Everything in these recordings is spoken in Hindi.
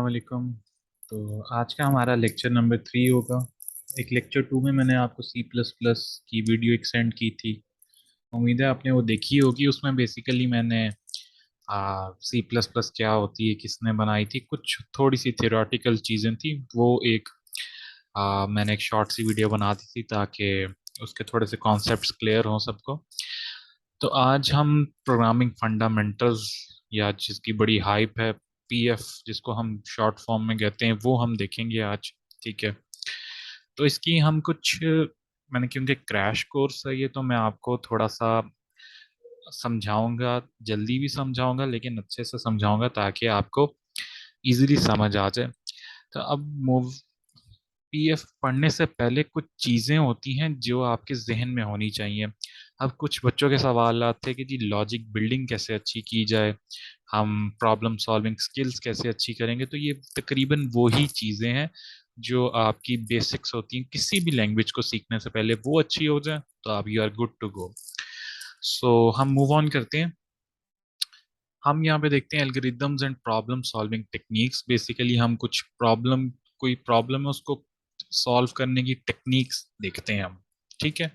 वालेकुम। तो आज का हमारा लेक्चर नंबर 3 होगा। एक लेक्चर 2 में मैंने आपको सी प्लस प्लस की वीडियो एक सेंड की थी। उम्मीद है आपने वो देखी होगी। उसमें बेसिकली मैंने सी प्लस प्लस क्या होती है, किसने बनाई थी, कुछ थोड़ी सी थियोरेटिकल चीज़ें थी। वो एक मैंने एक शॉर्ट सी वीडियो बना दी थी ताकि उसके थोड़े से कॉन्सेप्ट्स क्लियर हों सबको। तो आज हम प्रोग्रामिंग फंडामेंटल्स, या जिसकी बड़ी हाइप है, पीएफ जिसको हम शॉर्ट फॉर्म में कहते हैं, वो हम देखेंगे आज। ठीक है। तो इसकी हम कुछ, मैंने क्योंकि क्रैश कोर्स है ये, तो मैं आपको थोड़ा सा समझाऊंगा, जल्दी भी समझाऊंगा लेकिन अच्छे से समझाऊंगा ताकि आपको इजीली समझ आ जाए। तो अब मूव पीएफ पढ़ने से पहले कुछ चीजें होती हैं जो आपके जहन में होनी चाहिए। अब कुछ बच्चों के सवाल आते हैं कि जी लॉजिक बिल्डिंग कैसे अच्छी की जाए, हम प्रॉब्लम सॉल्विंग स्किल्स कैसे अच्छी करेंगे। तो ये तकरीबन वो ही चीजें हैं जो आपकी बेसिक्स होती हैं किसी भी लैंग्वेज को सीखने से पहले। वो अच्छी हो जाए तो आप you are good to go. So हम मूव ऑन करते हैं। हम यहाँ पे देखते हैं algorithms and problem solving techniques. Basically हम कुछ प्रॉब्लम, कोई प्रॉब्लम है उसको सॉल्व करने की टेक्निक्स देखते हैं हम। ठीक है।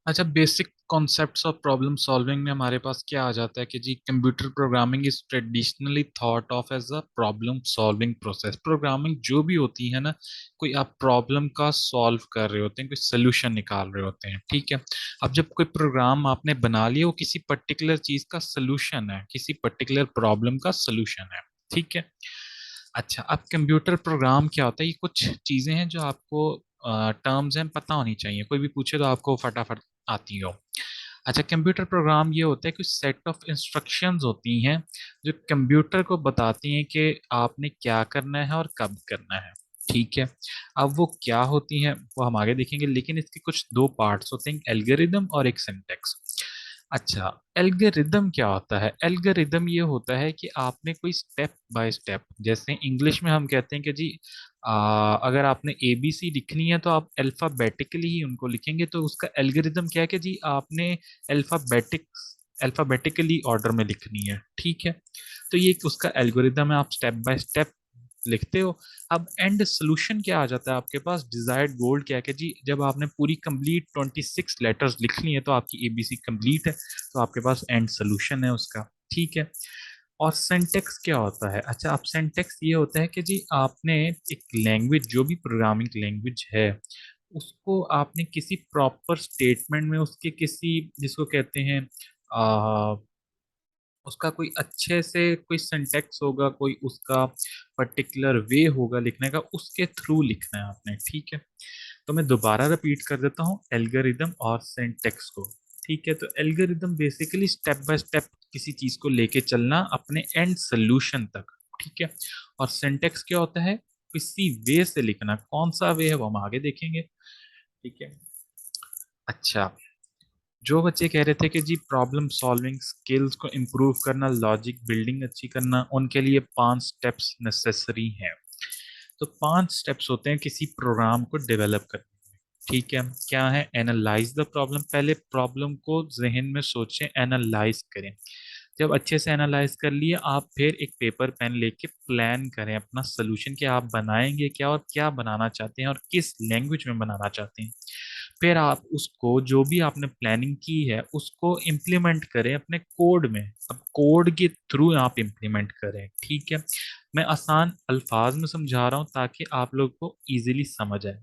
अच्छा, basic concepts of problem solving में हमारे पास क्या आ जाता है कि जी computer programming is traditionally thought of as a problem solving process. Programming जो भी होती है ना, कोई आप प्रॉब्लम का सॉल्व कर रहे होते हैं, कोई सोल्यूशन निकाल रहे होते हैं। ठीक है। अब जब कोई प्रोग्राम आपने बना लिया, वो किसी पर्टिकुलर चीज का सोल्यूशन है, किसी पर्टिकुलर प्रॉब्लम का सोल्यूशन है। ठीक है। अच्छा, अब कंप्यूटर प्रोग्राम क्या होता है, ये कुछ चीजें हैं जो आपको टर्म्स हैं पता होनी चाहिए, कोई भी पूछे तो आपको फटाफट आती हो। अच्छा, कंप्यूटर प्रोग्राम ये होता है कि सेट ऑफ इंस्ट्रक्शंस होती हैं जो कंप्यूटर को बताती हैं कि आपने क्या करना है और कब करना है। ठीक है। अब वो क्या होती हैं वो हम आगे देखेंगे, लेकिन इसके कुछ दो पार्ट्स होते हैं, एल्गोरिदम और एक सिंटैक्स। अच्छा, एल्गोरिदम क्या होता है? एल्गोरिदम ये होता है कि आपने कोई स्टेप बाय स्टेप, जैसे इंग्लिश में हम कहते हैं कि जी अगर आपने एबीसी लिखनी है तो आप अल्फाबेटिकली ही उनको लिखेंगे, तो उसका एल्गोरिदम क्या है कि जी आपने अल्फाबेटिकली ऑर्डर में लिखनी है। ठीक है। तो ये उसका एल्गोरिदम है, आप स्टेप बाय स्टेप लिखते हो। अब एंड सोल्यूशन क्या आ जाता है आपके पास, डिजायर्ड गोल क्या है कि जी जब आपने पूरी कंप्लीट 26 लेटर्स लिख ली है तो आपकी एबीसी कंप्लीट है, तो आपके पास एंड सोल्यूशन है उसका। ठीक है। और सिंटेक्स क्या होता है? अच्छा, अब सिंटेक्स ये होता है कि जी आपने एक लैंग्वेज, जो भी प्रोग्रामिंग लैंग्वेज है, उसको आपने किसी प्रॉपर स्टेटमेंट में उसके किसी, जिसको कहते हैं उसका कोई अच्छे से कोई सिंटेक्स होगा, कोई उसका पर्टिकुलर वे होगा लिखने का, उसके थ्रू लिखना है आपने। ठीक है। तो मैं दोबारा रिपीट कर देता हूँ एल्गोरिदम और सिंटेक्स को। ठीक है। तो algorithm basically step by step किसी चीज को लेके चलना अपने एंड सोल्यूशन तक। ठीक है। और सिंटेक्स क्या होता है? किसी वे से लिखना। कौन सा वे है वो हम आगे देखेंगे। ठीक है। अच्छा, जो बच्चे कह रहे थे कि जी प्रॉब्लम सॉल्विंग स्किल्स को इम्प्रूव करना, लॉजिक बिल्डिंग अच्छी करना, उनके लिए 5 स्टेप्स नेसेसरी हैं। तो 5 स्टेप्स होते हैं किसी प्रोग्राम को डेवलप करने में। ठीक है। क्या है? Analyse the problem. पहले प्रॉब्लम को जहन में सोचें, एनालाइज करें। जब अच्छे से एनालाइज कर लिए, आप फिर एक पेपर पेन लेके प्लान करें अपना सोल्यूशन, कि आप बनाएंगे क्या और क्या बनाना चाहते हैं और किस लैंग्वेज में बनाना चाहते हैं। फिर आप उसको, जो भी आपने प्लानिंग की है, उसको इम्प्लीमेंट करें अपने कोड में। अब कोड के थ्रू आप इम्प्लीमेंट करें। ठीक है। मैं आसान अल्फाज में समझा रहा हूं ताकि आप लोग को इजीली समझ आए।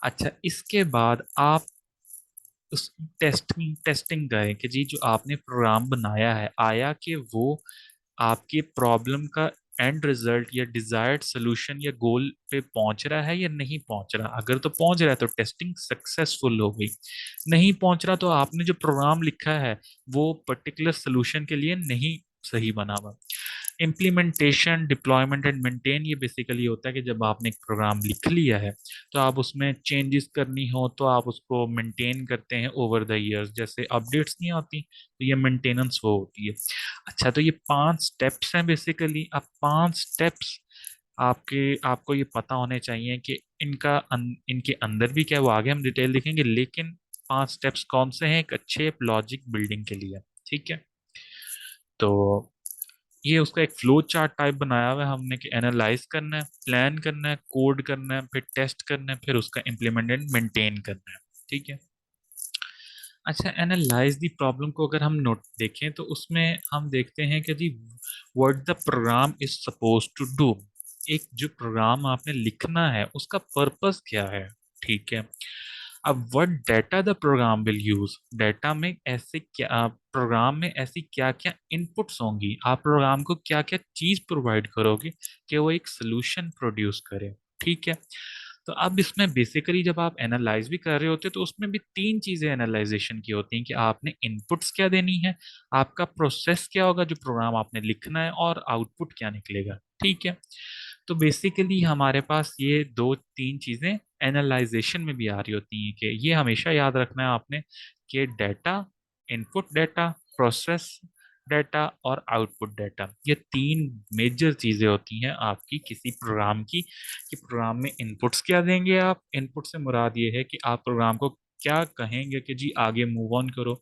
अच्छा, इसके बाद आप उस टेस्टिंग टेस्टिंग करें कि जी जो आपने प्रोग्राम बनाया है, आया कि वो आपके प्रॉब्लम का एंड रिजल्ट या डिजायर्ड सोल्यूशन या गोल पे पहुंच रहा है या नहीं पहुंच रहा। अगर तो पहुंच रहा है तो टेस्टिंग सक्सेसफुल हो गई। नहीं पहुंच रहा तो आपने जो प्रोग्राम लिखा है वो पर्टिकुलर सोल्यूशन के लिए नहीं सही बना हुआ। इम्प्लीमेंटेशन, डिप्लॉयमेंट एंड मेंटेन, ये बेसिकली होता है कि जब आपने एक प्रोग्राम लिख लिया है तो आप उसमें चेंजेस करनी हो तो आप उसको मेंटेन करते हैं ओवर द इयर्स, जैसे अपडेट्स नहीं आती तो ये मेंटेनेंस वो होती है। अच्छा, तो ये 5 स्टेप्स हैं बेसिकली। अब 5 स्टेप्स आपको ये पता होने चाहिए कि इनके अंदर भी क्या है, वो आगे हम डिटेल देखेंगे, लेकिन 5 स्टेप्स कौन से हैं एक अच्छे लॉजिक बिल्डिंग के लिए। ठीक है। तो ये उसका एक फ्लो चार्ट टाइप बनाया हुआ है हमने कि एनालाइज करना है, प्लान करना है, कोड करना है, फिर टेस्ट करना है, फिर उसका इम्प्लीमेंट एंड मेंटेन करना है। ठीक है। अच्छा, एनालाइज द प्रॉब्लम को अगर हम नोट देखें तो उसमें हम देखते हैं कि जी what the program is suppose to do. एक जो प्रोग्राम आपने लिखना है उसका पर्पस क्या है। ठीक है। अब what data the program will use, data में ऐसे क्या, प्रोग्राम में ऐसी क्या क्या इनपुट्स होंगी, आप प्रोग्राम को क्या क्या चीज प्रोवाइड करोगे कि वो एक सोल्यूशन प्रोड्यूस करे। ठीक है। तो अब इसमें बेसिकली जब आप एनालाइज भी कर रहे होते हो तो उसमें भी तीन चीजें एनालाइजेशन की होती हैं कि आपने इनपुट्स क्या देनी है, आपका प्रोसेस क्या होगा जो प्रोग्राम आपने लिखना है, और आउटपुट क्या निकलेगा। ठीक है। तो बेसिकली हमारे पास ये दो तीन चीजें एनालाइजेशन में भी आ रही होती हैं कि ये हमेशा याद रखना है आपने कि data, input data, process data और आउटपुट डेटा, ये तीन मेजर चीजें होती हैं आपकी किसी प्रोग्राम की, कि प्रोग्राम में इनपुट्स क्या देंगे आप। इनपुट से मुराद ये है कि आप प्रोग्राम को क्या कहेंगे कि जी आगे मूव ऑन करो,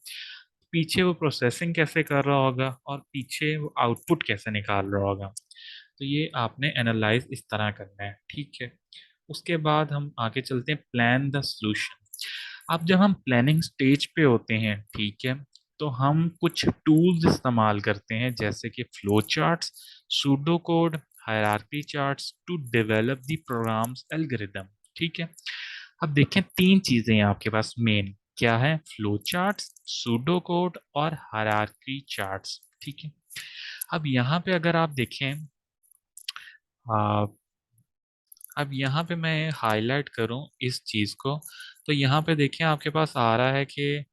पीछे वो प्रोसेसिंग कैसे कर रहा होगा, और पीछे वो आउटपुट कैसे निकाल रहा होगा। तो ये आपने एनालाइज इस तरह करना है। ठीक है। उसके बाद हम आगे चलते हैं प्लान द सॉल्यूशन। अब जब हम प्लानिंग स्टेज पे होते हैं, ठीक है, तो हम कुछ टूल्स इस्तेमाल करते हैं जैसे कि flow charts, pseudo code, hierarchy charts to develop the programs algorithm. ठीक है। अब देखें तीन चीजें हैं आपके पास मेन, क्या है, फ्लो चार्ट्स, सूडो कोड और हायरार्की चार्ट्स। ठीक है। अब यहाँ पे अगर आप देखें, आ, अब यहाँ पे मैं हाईलाइट करूँ इस चीज को, तो यहाँ पे देखें आपके पास आ रहा है कि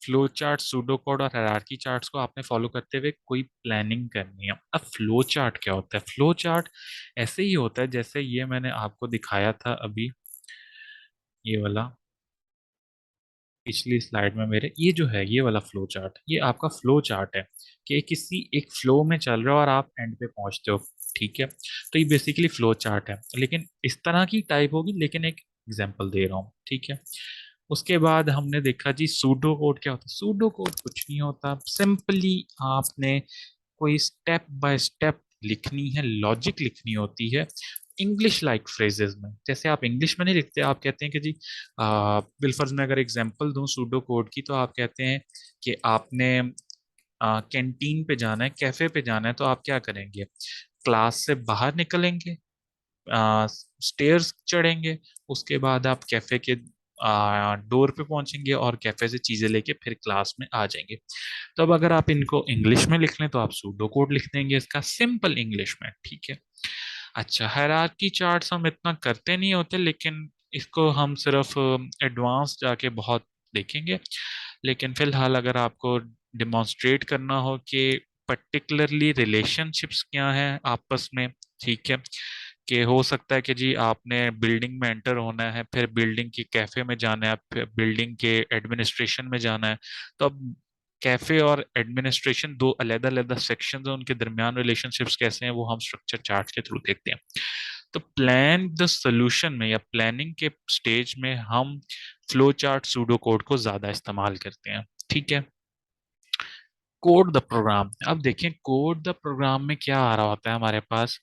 फ्लो चार्ट, सूडो कोड और हायरार्की चार्ट्स को आपने फॉलो करते हुए कोई प्लानिंग करनी है। अब फ्लो चार्ट क्या होता है? फ्लो चार्ट ऐसे ही होता है जैसे ये मैंने आपको दिखाया था अभी, ये वाला पिछली स्लाइड में मेरे, ये जो है ये वाला फ्लो चार्ट, ये आपका फ्लो चार्ट है कि किसी एक फ्लो में चल रहे हो और आप एंड पे पहुंचते हो। ठीक है। तो ये बेसिकली फ्लो चार्ट है, लेकिन इस तरह की टाइप होगी, लेकिन एक एग्जांपल दे रहा हूँ। ठीक है। उसके बाद हमने देखा जी सूडो कोड क्या होता है। सूडो कोड कुछ नहीं होता, सिंपली आपने कोई स्टेप बाय स्टेप लिखनी है, लॉजिक लिखनी होती है इंग्लिश लाइक फ्रेजेस में। जैसे आप इंग्लिश में नहीं लिखते, आप कहते हैं कि जी बिलफर्ज में अगर एग्जांपल दूं सूडो कोड की, तो आप कहते हैं कि आपने कैंटीन पे जाना है, कैफे पे जाना है, तो आप क्या करेंगे, क्लास से बाहर निकलेंगे, स्टेयर्स चढ़ेंगे, उसके बाद आप कैफे के डोर पे पहुंचेंगे और कैफे से चीजें लेके फिर क्लास में आ जाएंगे। तो अब अगर आप इनको इंग्लिश में लिख लें तो आप सूडो कोड लिख देंगे इसका सिंपल इंग्लिश में। ठीक है। अच्छा, हायरार्की चार्ट्स हम इतना करते नहीं होते, लेकिन इसको हम सिर्फ एडवांस जाके बहुत देखेंगे। लेकिन फिलहाल अगर आपको डिमॉन्स्ट्रेट करना हो कि पर्टिकुलरली रिलेशनशिप्स क्या हैं आपस में, ठीक है, कि हो सकता है कि जी आपने बिल्डिंग में एंटर होना है, फिर बिल्डिंग के कैफे में जाना है, फिर बिल्डिंग के एडमिनिस्ट्रेशन में जाना है, तो अब कैफे और एडमिनिस्ट्रेशन दो अलग अलग सेक्शंस हैं, उनके दरमियान रिलेशनशिप्स कैसे हैं वो हम स्ट्रक्चर चार्ट के थ्रू देखते हैं। तो प्लान द सोल्यूशन में या प्लानिंग के स्टेज में हम फ्लो चार्ट, सूडो कोड को ज्यादा इस्तेमाल करते हैं। ठीक है। कोड द प्रोग्राम, अब देखें कोड द प्रोग्राम में क्या आ रहा होता है हमारे पास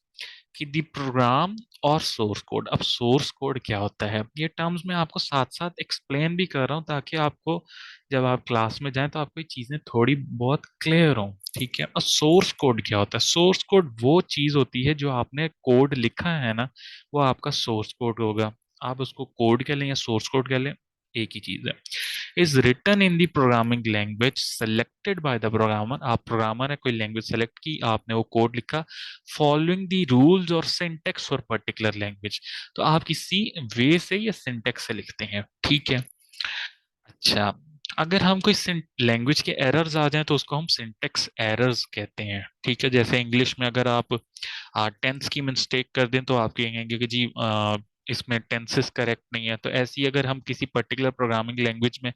कि दी प्रोग्राम और सोर्स कोड। अब सोर्स कोड क्या होता है, ये टर्म्स मैं आपको साथ साथ एक्सप्लेन भी कर रहा हूँ ताकि आपको जब आप क्लास में जाएं तो आपको ये चीजें थोड़ी बहुत क्लियर हो। ठीक है। और सोर्स कोड क्या होता है? सोर्स कोड वो चीज होती है जो आपने कोड लिखा है ना, वो आपका सोर्स कोड होगा। आप उसको कोड कह लें या सोर्स कोड कह लें, एक ही चीज है। Is written in the programming language selected by the programmer, आप प्रोग्रामर ने कोई लैंग्वेज सेलेक्ट की, आपने वो कोड लिखा, फॉलोइंग दी रूल्स और सिंटेक्स फॉर पर्टिकुलर लैंग्वेज, तो आप किसी वे से या सिंटेक्स से लिखते हैं। ठीक है। अच्छा, अगर हम कोई लैंग्वेज के एरर्स आ जाएं तो उसको हम सिंटेक्स एरर्स कहते हैं। ठीक है। जैसे इंग्लिश में अगर आप टेंस की मिस्टेक कर दें तो आप कहेंगे कि जी इसमें टेंसेस करेक्ट नहीं है। तो ऐसी अगर हम किसी पर्टिकुलर प्रोग्रामिंग लैंग्वेज में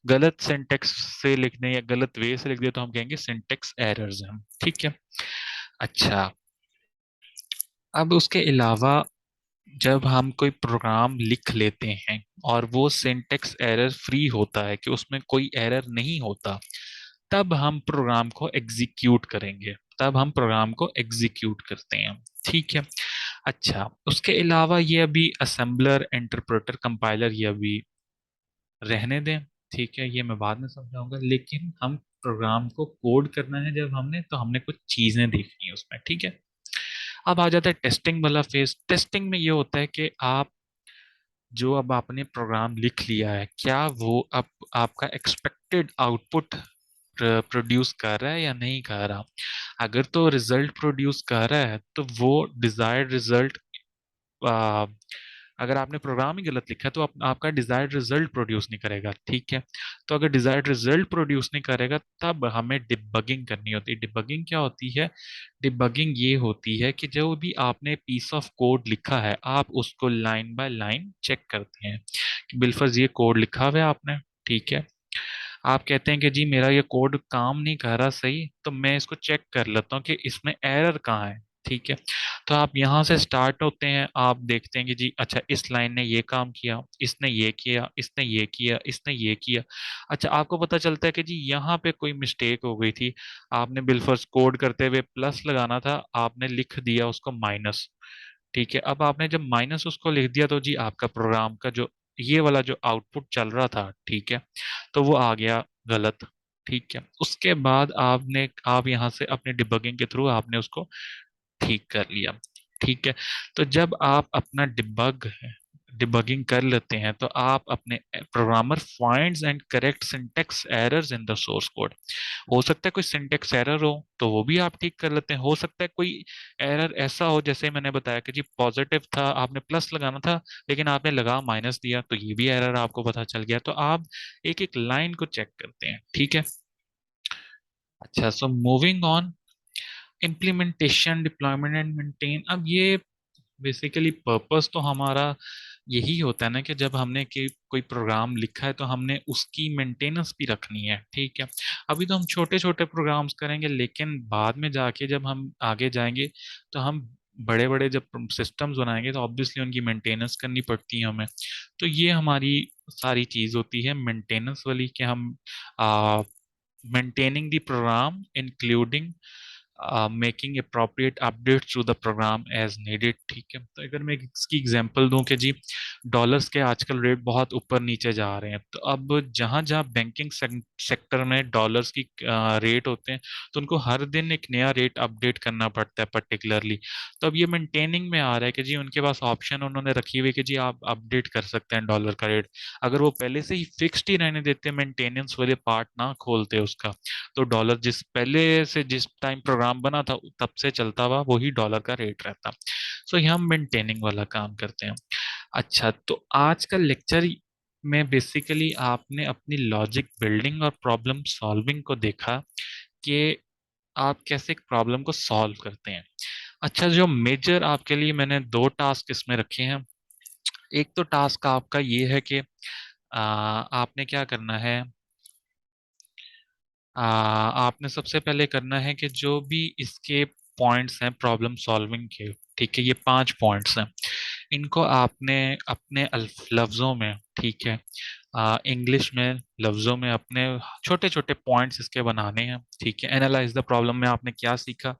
गलत सिंटेक्स से लिख दें या गलत वे से लिख दें तो हम कहेंगे सिंटेक्स एरर्स हैं। ठीक है। अच्छा, अब उसके अलावा जब हम कोई प्रोग्राम लिख लेते हैं और वो सिंटेक्स एरर फ्री होता है कि उसमें कोई एरर नहीं होता, तब हम प्रोग्राम को एग्जीक्यूट करेंगे, तब हम प्रोग्राम को एग्जीक्यूट करते हैं। ठीक है। अच्छा, उसके अलावा ये अभी असेंबलर, इंटरप्रेटर, कंपाइलर ये अभी रहने दें। ठीक है, ये मैं बाद में समझाऊंगा, लेकिन हम प्रोग्राम को कोड करना है जब हमने, तो हमने कुछ चीजें देखनी है उसमें। ठीक है। अब आ जाता है टेस्टिंग वाला फेज। टेस्टिंग में ये होता है कि आप जो अब आपने प्रोग्राम लिख लिया है, क्या वो अब आपका एक्सपेक्टेड आउटपुट प्रोड्यूस कर रहा है या नहीं कर रहा। अगर तो रिजल्ट प्रोड्यूस कर रहा है तो वो डिजायर्ड रिजल्ट, अगर आपने प्रोग्राम ही गलत लिखा है तो आपका डिजायर्ड रिजल्ट प्रोड्यूस नहीं करेगा। ठीक है। तो अगर डिजायर्ड रिजल्ट प्रोड्यूस नहीं करेगा तब हमें डिबगिंग करनी होती है। डिबगिंग क्या होती है? डिबगिंग ये होती है कि जो भी आपने पीस ऑफ कोड लिखा है, आप उसको लाइन बाय लाइन चेक करते हैं कि बिलफर्ज ये कोड लिखा हुआ है आपने। ठीक है। आप कहते हैं कि जी मेरा ये कोड काम नहीं कर रहा सही, तो मैं इसको चेक कर लेता हूँ कि इसमें एरर कहाँ है। ठीक है। तो आप यहाँ से स्टार्ट होते हैं, आप देखते हैं कि जी अच्छा इस लाइन ने ये काम किया, इसने ये किया, इसने ये किया, इसने ये किया। अच्छा, आपको पता चलता है कि जी यहाँ पे कोई मिस्टेक हो गई थी। आपने बिलफर्ज कोड करते हुए प्लस लगाना था, आपने लिख दिया उसको माइनस। ठीक है। अब आपने जब माइनस उसको लिख दिया तो जी आपका प्रोग्राम का जो ये वाला जो आउटपुट चल रहा था, ठीक है, तो वो आ गया गलत। ठीक है। उसके बाद आप यहाँ से अपने डिबगिंग के थ्रू आपने उसको ठीक कर लिया। ठीक है। तो जब आप अपना डिबगिंग कर लेते हैं तो आप अपने programmer finds and correct syntax errors in the source code. हो सकता है कोई सिंटेक्स एरर हो तो वो भी आप ठीक कर लेते हैं। हो सकता है कोई एरर ऐसा हो, जैसे मैंने बताया कि जी पॉजिटिव था, आपने प्लस लगाना था लेकिन आपने लगा माइनस दिया, तो ये भी एरर आपको पता चल गया। तो आप एक एक लाइन को चेक करते हैं। ठीक है। अच्छा, so moving on, implementation, deployment and maintain. अब ये बेसिकली पर्पस तो हमारा यही होता है ना कि जब हमने कोई प्रोग्राम लिखा है तो हमने उसकी मेंटेनेंस भी रखनी है। ठीक है। अभी तो हम छोटे छोटे प्रोग्राम्स करेंगे, लेकिन बाद में जाके जब हम आगे जाएंगे तो हम बड़े बड़े जब सिस्टम्स बनाएंगे तो ऑब्वियसली उनकी मेंटेनेंस करनी पड़ती है हमें। तो ये हमारी सारी चीज होती है मेंटेनेंस वाली, कि हम maintaining the program including making appropriate updates to the program as needed. ठीक है। तो अगर मैं इसकी एग्जांपल दूं कि जी डॉलर्स के आजकल रेट बहुत ऊपर नीचे जा रहे हैं, तो अब जहां जहां बैंकिंग सेक्टर में डॉलर्स की रेट होते हैं तो उनको हर दिन एक नया रेट अपडेट करना पड़ता है पर्टिकुलरली। तो अब ये मेंटेनिंग में आ रहा है कि जी उनके पास ऑप्शन उन्होंने रखी हुई है कि जी आप अपडेट कर सकते हैं डॉलर का रेट। अगर वो पहले से ही फिक्स्ड ही रहने देते, मेंटेनेंस वाले पार्ट ना खोलते उसका, तो डॉलर जिस पहले से जिस टाइम प्रोग्राम बना था तब से चलता हुआ वही डॉलर का रेट रहता। सो ये हम मेंटेनिंग वाला काम करते हैं। अच्छा, तो आज का लेक्चर में बेसिकली आपने अपनी लॉजिक बिल्डिंग और प्रॉब्लम सॉल्विंग को देखा कि आप कैसे एक प्रॉब्लम को सॉल्व करते हैं। अच्छा, जो मेजर आपके लिए मैंने दो टास्क इसमें रखे हैं। एक तो टास्क आपका ये है कि आपने क्या करना है, आपने सबसे पहले करना है कि जो भी इसके पॉइंट्स हैं प्रॉब्लम सॉल्विंग के, ठीक है, ये 5 पॉइंट्स हैं, इनको आपने अपने लफ्जों में, ठीक है, इंग्लिश में लफ्जों में अपने छोटे छोटे पॉइंट्स इसके बनाने हैं। ठीक है। एनालाइज द प्रॉब्लम में आपने क्या सीखा,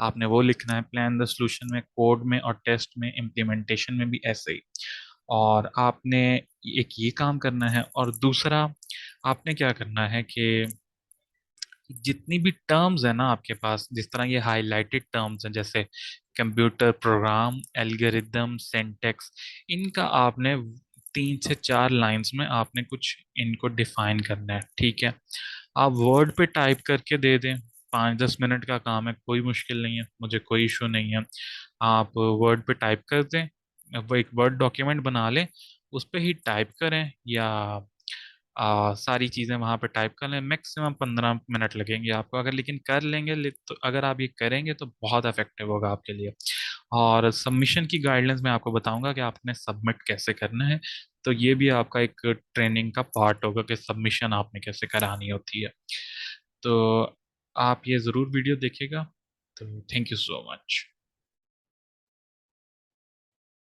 आपने वो लिखना है। प्लान द सोल्यूशन में, कोड में और टेस्ट में, इम्प्लीमेंटेशन में भी ऐसे ही। और आपने एक ये काम करना है, और दूसरा आपने क्या करना है कि जितनी भी टर्म्स है ना आपके पास, जिस तरह ये हाईलाइटेड टर्म्स हैं जैसे कंप्यूटर प्रोग्राम, एल्गोरिदम, सिंटैक्स, इनका आपने 3 से 4 लाइंस में आपने कुछ इनको डिफाइन करना है। ठीक है। आप वर्ड पे टाइप करके दे दें, 5-10 मिनट का काम है, कोई मुश्किल नहीं है, मुझे कोई इशू नहीं है। आप वर्ड पे टाइप कर दें, वो एक वर्ड डॉक्यूमेंट बना लें, उस पर ही टाइप करें, या सारी चीज़ें वहां पे टाइप कर लें। मैक्सिमम 15 मिनट लगेंगे आपको, अगर लेकिन कर लेंगे तो अगर आप ये करेंगे तो बहुत इफेक्टिव होगा आपके लिए। और सबमिशन की गाइडलाइंस मैं आपको बताऊंगा कि आपने सबमिट कैसे करना है। तो ये भी आपका एक ट्रेनिंग का पार्ट होगा कि सबमिशन आपने कैसे करानी होती है। तो आप ये ज़रूर वीडियो देखिएगा। तो थैंक यू सो मच।